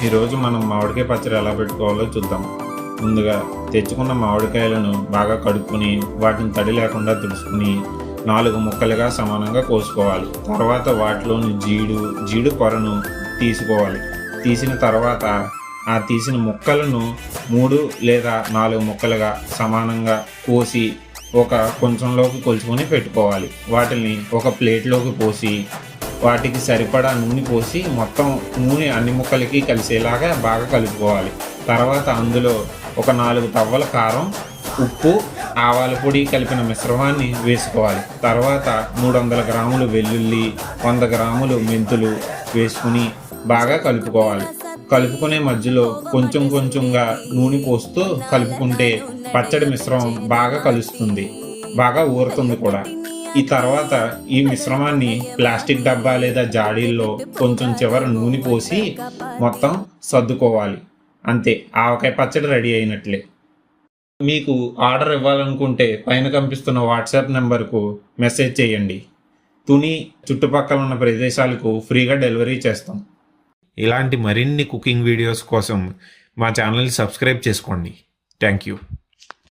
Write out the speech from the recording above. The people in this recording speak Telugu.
ఈరోజు మనం మామిడికాయ పచ్చడి ఎలా పెట్టుకోవాలో చూద్దాం. ముందుగా తెచ్చుకున్న మామిడికాయలను బాగా కడుక్కొని వాటిని తడి లేకుండా తుడుచుకుని 4 ముక్కలుగా సమానంగా కోసుకోవాలి. తర్వాత వాటిలోని జీడు పొరను తీసుకోవాలి. తీసిన తర్వాత ఆ తీసిన ముక్కలను 3 లేదా 4 ముక్కలుగా సమానంగా కోసి ఒక కొంచెంలోకి కొలుచుకొని పెట్టుకోవాలి. వాటిని ఒక ప్లేట్లోకి పోసి వాటికి సరిపడా నూనె పోసి మొత్తం నూనె అన్ని ముక్కలకి కలిసేలాగా బాగా కలుపుకోవాలి. తర్వాత అందులో ఒక 4 తవ్వల కారం, ఉప్పు, ఆవాల పొడి కలిపిన మిశ్రమాన్ని వేసుకోవాలి. తర్వాత 300 గ్రాములు వెల్లుల్లి, 100 గ్రాములు మెంతులు వేసుకుని బాగా కలుపుకోవాలి. కలుపుకునే మధ్యలో కొంచెంగా నూనె పోస్తూ కలుపుకుంటే పచ్చడి మిశ్రమం బాగా కలుస్తుంది, బాగా ఊరుతుంది కూడా. ఈ తర్వాత ఈ మిశ్రమాన్ని ప్లాస్టిక్ డబ్బా లేదా జాడీల్లో కొంచెం చివర నూనె పోసి మొత్తం సర్దుకోవాలి. అంతే, ఆవకాయ పచ్చడి రెడీ అయినట్లే. మీకు ఆర్డర్ ఇవ్వాలనుకుంటే పైన కనిపిస్తున్న వాట్సాప్ నెంబర్కు మెసేజ్ చేయండి. తుని చుట్టుపక్కల ఉన్న ప్రదేశాలకు ఫ్రీగా డెలివరీ చేస్తాం. ఇలాంటి మరిన్ని కుకింగ్ వీడియోస్ కోసం మా ఛానల్ని సబ్స్క్రైబ్ చేసుకోండి. Thank you.